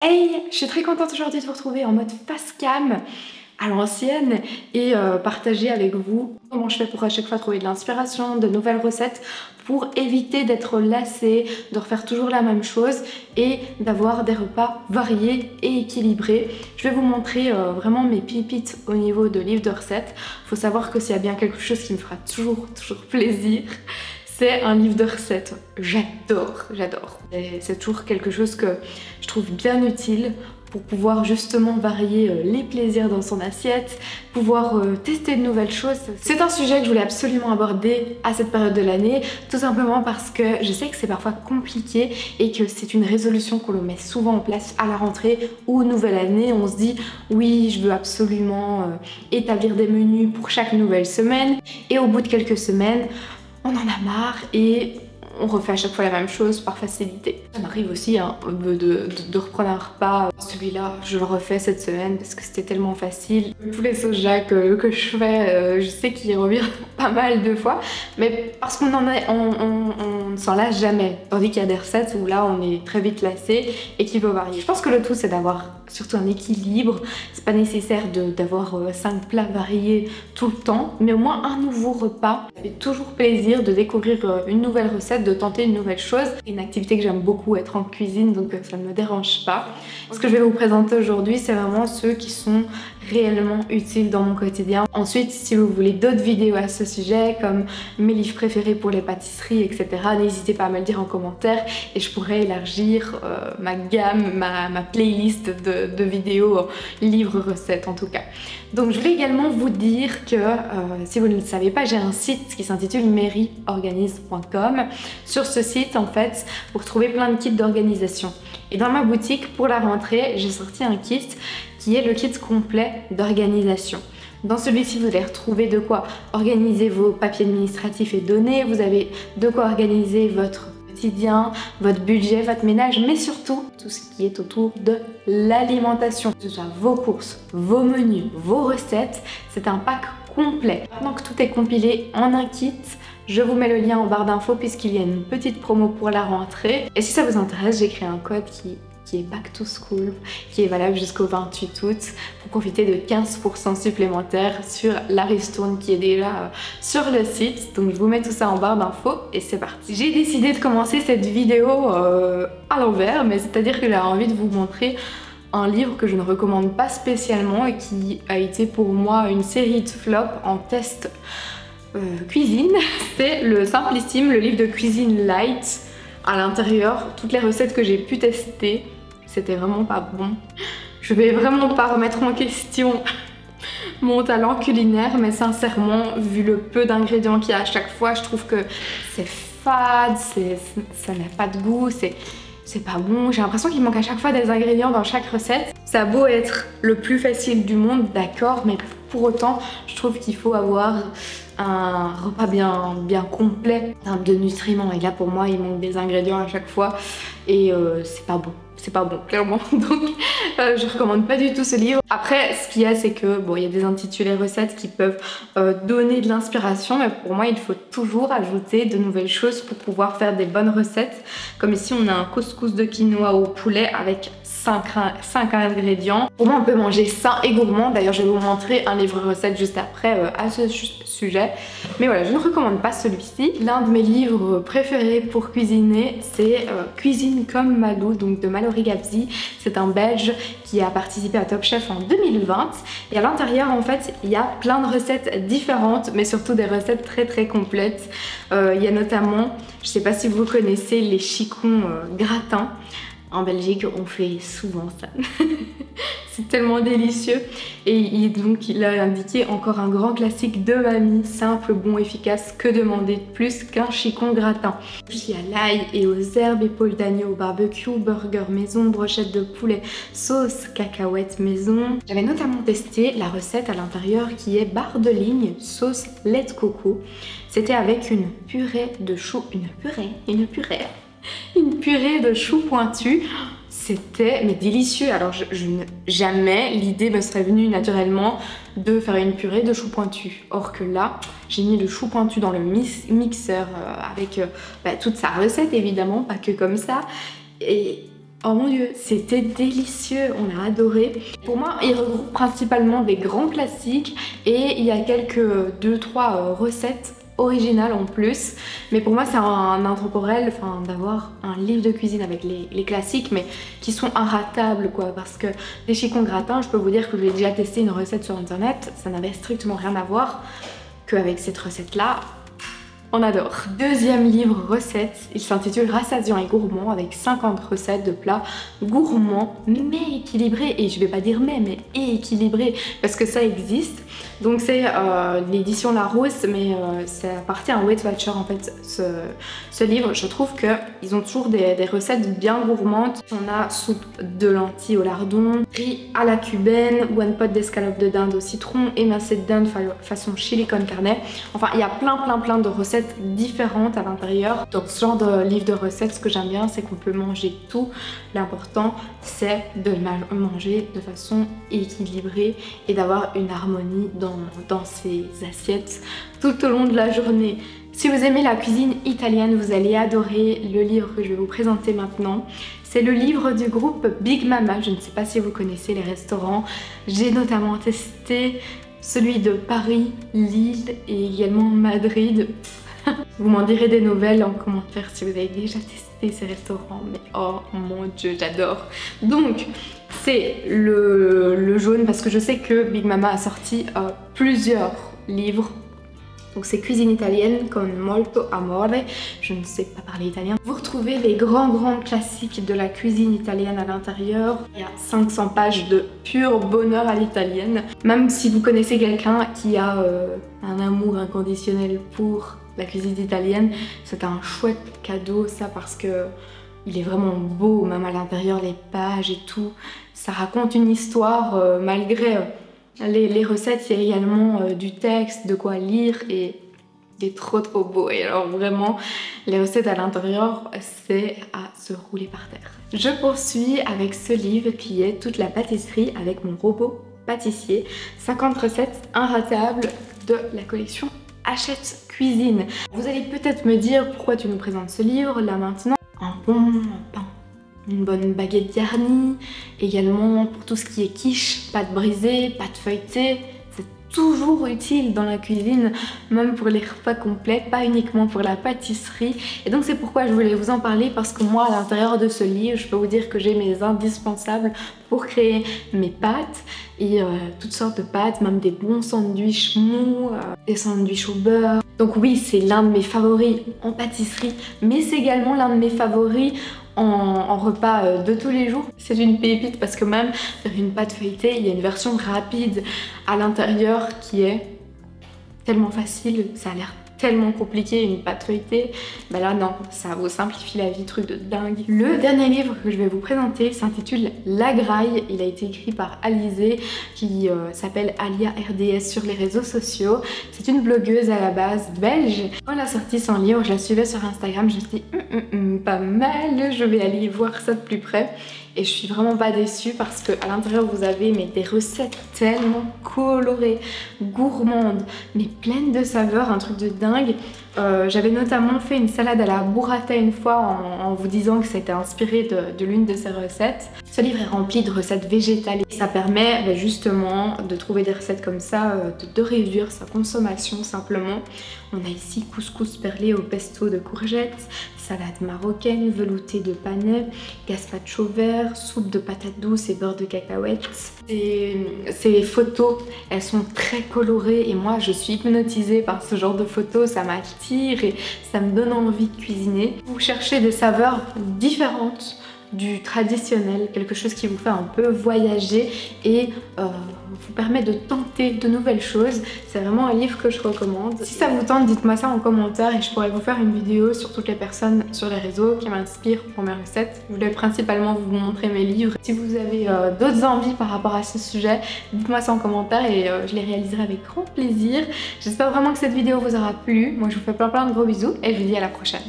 Hey, je suis très contente aujourd'hui de vous retrouver en mode face cam à l'ancienne et partager avec vous comment je fais pour à chaque fois trouver de l'inspiration, de nouvelles recettes pour éviter d'être lassée, de refaire toujours la même chose et d'avoir des repas variés et équilibrés. Je vais vous montrer vraiment mes pépites au niveau de livres de recettes. Faut savoir que s'il y a bien quelque chose qui me fera toujours plaisir, c'est un livre de recettes. J'adore. C'est toujours quelque chose que je trouve bien utile pour pouvoir justement varier les plaisirs dans son assiette, pouvoir tester de nouvelles choses. C'est un sujet que je voulais absolument aborder à cette période de l'année, tout simplement parce que je sais que c'est parfois compliqué et que c'est une résolution qu'on met souvent en place à la rentrée ou nouvelle année. On se dit oui, je veux absolument établir des menus pour chaque nouvelle semaine et au bout de quelques semaines, on en a marre et on refait à chaque fois la même chose par facilité. Ça m'arrive aussi de reprendre un repas. Celui-là, je le refais cette semaine parce que c'était tellement facile. Tous les soja que je fais, je sais qu'ils reviennent pas mal de fois, mais parce qu'on ne s'en lasse jamais. Tandis qu'il y a des recettes où là, on est très vite lassé et qu'il faut varier. Je pense que le tout, c'est d'avoir surtout un équilibre. C'est pas nécessaire d'avoir 5 plats variés tout le temps, mais au moins un nouveau repas. Ça fait toujours plaisir de découvrir une nouvelle recette, de tenter une nouvelle chose. C'est une activité que j'aime beaucoup, être en cuisine, donc ça ne me dérange pas. Ce que je vais vous présenter aujourd'hui, c'est vraiment ceux qui sont réellement utiles dans mon quotidien. Ensuite, si vous voulez d'autres vidéos à ce sujet, comme mes livres préférés pour les pâtisseries, etc., n'hésitez pas à me le dire en commentaire et je pourrais élargir ma gamme, ma playlist de vidéos, livres, recettes en tout cas. Donc je voulais également vous dire que si vous ne le savez pas, j'ai un site qui s'intitule mairyorganise.com. Sur ce site, en fait, vous retrouvez plein de kits d'organisation. Et dans ma boutique, pour la rentrée, j'ai sorti un kit qui est le kit complet d'organisation. Dans celui-ci, vous allez retrouver de quoi organiser vos papiers administratifs et données, vous avez de quoi organiser votre quotidien, votre budget, votre ménage, mais surtout tout ce qui est autour de l'alimentation. Que ce soit vos courses, vos menus, vos recettes, c'est un pack complet. Maintenant que tout est compilé en un kit, je vous mets le lien en barre d'infos puisqu'il y a une petite promo pour la rentrée. Et si ça vous intéresse, j'ai créé un code qui est Back to School, qui est valable jusqu'au 28 août pour profiter de 15% supplémentaires sur la ristourne qui est déjà sur le site. Donc je vous mets tout ça en barre d'infos et c'est parti. J'ai décidé de commencer cette vidéo à l'envers, mais c'est-à-dire que j'ai envie de vous montrer un livre que je ne recommande pas spécialement et qui a été pour moi une série de flops en test cuisine. C'est le Simplissime, le livre de cuisine light. À l'intérieur, toutes les recettes que j'ai pu tester, c'était vraiment pas bon. Je vais vraiment pas remettre en question mon talent culinaire, mais sincèrement, vu le peu d'ingrédients qu'il y a à chaque fois, je trouve que c'est fade, ça n'a pas de goût, c'est pas bon. J'ai l'impression qu'il manque à chaque fois des ingrédients dans chaque recette. Ça a beau être le plus facile du monde, d'accord, mais pour autant, je trouve qu'il faut avoir un repas bien complet, en termes de nutriments. Et là, pour moi, il manque des ingrédients à chaque fois et c'est pas bon. C'est pas bon, clairement. Donc, je recommande pas du tout ce livre. Après, ce qu'il y a, c'est que bon, il y a des intitulés recettes qui peuvent donner de l'inspiration, mais pour moi, il faut toujours ajouter de nouvelles choses pour pouvoir faire des bonnes recettes. Comme ici, on a un couscous de quinoa au poulet avec 5 ingrédients. Pour moi, on peut manger sain et gourmand. D'ailleurs, je vais vous montrer un livre recette juste après à ce sujet. Mais voilà, je ne recommande pas celui-ci. L'un de mes livres préférés pour cuisiner, c'est Cuisine comme Malou, donc de Mallory Gavzy. C'est un Belge qui a participé à Top Chef en 2020. Et à l'intérieur, en fait, il y a plein de recettes différentes, mais surtout des recettes très complètes. Il y a notamment, je ne sais pas si vous connaissez, les chicons gratins. En Belgique, on fait souvent ça. C'est tellement délicieux. Et donc, il a indiqué encore un grand classique de mamie, simple, bon, efficace. Que demander de plus qu'un chicon gratin? Il y a l'ail et aux herbes, épaules d'agneau au barbecue, burger maison, brochette de poulet, sauce cacahuète maison. J'avais notamment testé la recette à l'intérieur qui est barre de ligne, sauce lait de coco. C'était avec une purée de choux, une purée de choux pointus. C'était mais délicieux. Alors jamais l'idée me serait venue naturellement de faire une purée de choux pointus. Or que là, j'ai mis le chou pointu dans le mixeur avec toute sa recette évidemment, pas que comme ça. Et Oh mon dieu, c'était délicieux, on a adoré. Pour moi, il regroupe principalement des grands classiques et il y a quelques 2-3 recettes originales en plus. Mais pour moi, c'est un intemporel, enfin, d'avoir un livre de cuisine avec les classiques, mais qui sont inratables, quoi. Parce que les chicons gratins, je peux vous dire que j'ai déjà testé une recette sur internet, ça n'avait strictement rien à voir qu'avec cette recette-là. On adore. Deuxième livre recette, il s'intitule Rassasiant et gourmand avec 50 recettes de plats gourmands mais équilibrés. Et je vais pas dire mais équilibrés parce que ça existe. Donc c'est l'édition Larousse, mais ça appartient à Weight Watchers en fait ce livre. Je trouve qu'ils ont toujours des recettes bien gourmandes. On a soupe de lentilles au lardon, riz à la cubaine, one pot d'escalope de dinde au citron, émincé de dinde façon chili con carne. Enfin il y a plein de recettes différentes à l'intérieur. Dans ce genre de livre de recettes, ce que j'aime bien c'est qu'on peut manger tout. L'important c'est de manger de façon équilibrée et d'avoir une harmonie dans ces assiettes tout au long de la journée. Si vous aimez la cuisine italienne, vous allez adorer le livre que je vais vous présenter maintenant. C'est le livre du groupe Big Mama. Je ne sais pas si vous connaissez les restaurants. J'ai notamment testé celui de Paris, Lille et également Madrid. Vous m'en direz des nouvelles en commentaire si vous avez déjà testé ces restaurants, mais oh mon dieu, j'adore. Donc c'est le jaune parce que je sais que Big Mama a sorti plusieurs livres. Donc c'est cuisine italienne con molto amore, je ne sais pas parler italien. Vous retrouvez les grands classiques de la cuisine italienne à l'intérieur. Il y a 500 pages de pur bonheur à l'italienne. Même si vous connaissez quelqu'un qui a un amour inconditionnel pour la cuisine italienne, c'est un chouette cadeau ça parce que il est vraiment beau, même à l'intérieur les pages et tout. Ça raconte une histoire malgré les recettes, il y a également du texte, de quoi lire et il est trop beau. Et alors vraiment, les recettes à l'intérieur, c'est à se rouler par terre. Je poursuis avec ce livre qui est toute la pâtisserie avec mon robot pâtissier. 50 recettes inratables de la collection Hachette Cuisine. Vous allez peut-être me dire pourquoi tu nous présentes ce livre là maintenant. Un bon pain, une bonne baguette garnie, également pour tout ce qui est quiche, pâte brisée, pâte feuilletée. C'est toujours utile dans la cuisine, même pour les repas complets, pas uniquement pour la pâtisserie. Et donc c'est pourquoi je voulais vous en parler, parce que moi à l'intérieur de ce livre, je peux vous dire que j'ai mes indispensables pour créer mes pâtes et toutes sortes de pâtes, même des bons sandwichs mous, des sandwichs au beurre. Donc oui, c'est l'un de mes favoris en pâtisserie, mais c'est également l'un de mes favoris en repas de tous les jours. C'est une pépite parce que même faire une pâte feuilletée, il y a une version rapide à l'intérieur qui est tellement facile, ça a l'air tellement compliqué une pâte feuilletée. Ben là non, ça vous simplifie la vie, truc de dingue. Le dernier livre que je vais vous présenter s'intitule La Graille. Il a été écrit par Alizée qui s'appelle Alia RDS sur les réseaux sociaux. C'est une blogueuse à la base belge. Quand elle a sorti son livre, je la suivais sur Instagram, je me suis dit pas mal, je vais aller voir ça de plus près. Et je suis vraiment pas déçue parce qu'à l'intérieur vous avez des recettes tellement colorées, gourmandes, mais pleines de saveurs, un truc de dingue. J'avais notamment fait une salade à la burrata une fois en vous disant que c'était inspiré de l'une de ses recettes. Ce livre est rempli de recettes végétales et ça permet justement de trouver des recettes comme ça, de réduire sa consommation simplement. On a ici couscous perlé au pesto de courgettes, salade marocaine, velouté de panais, gazpacho vert, soupe de patates douces et beurre de cacahuètes. Et ces photos, elles sont très colorées et moi je suis hypnotisée par ce genre de photos, ça m'attire et ça me donne envie de cuisiner. Vous cherchez des saveurs différentes du traditionnel, quelque chose qui vous fait un peu voyager et vous permet de tenter de nouvelles choses. C'est vraiment un livre que je recommande. Si ça vous tente, dites-moi ça en commentaire et je pourrais vous faire une vidéo sur toutes les personnes sur les réseaux qui m'inspirent pour mes recettes. Je voulais principalement vous montrer mes livres. Si vous avez d'autres envies par rapport à ce sujet, dites-moi ça en commentaire et je les réaliserai avec grand plaisir. J'espère vraiment que cette vidéo vous aura plu. Moi je vous fais plein de gros bisous et je vous dis à la prochaine.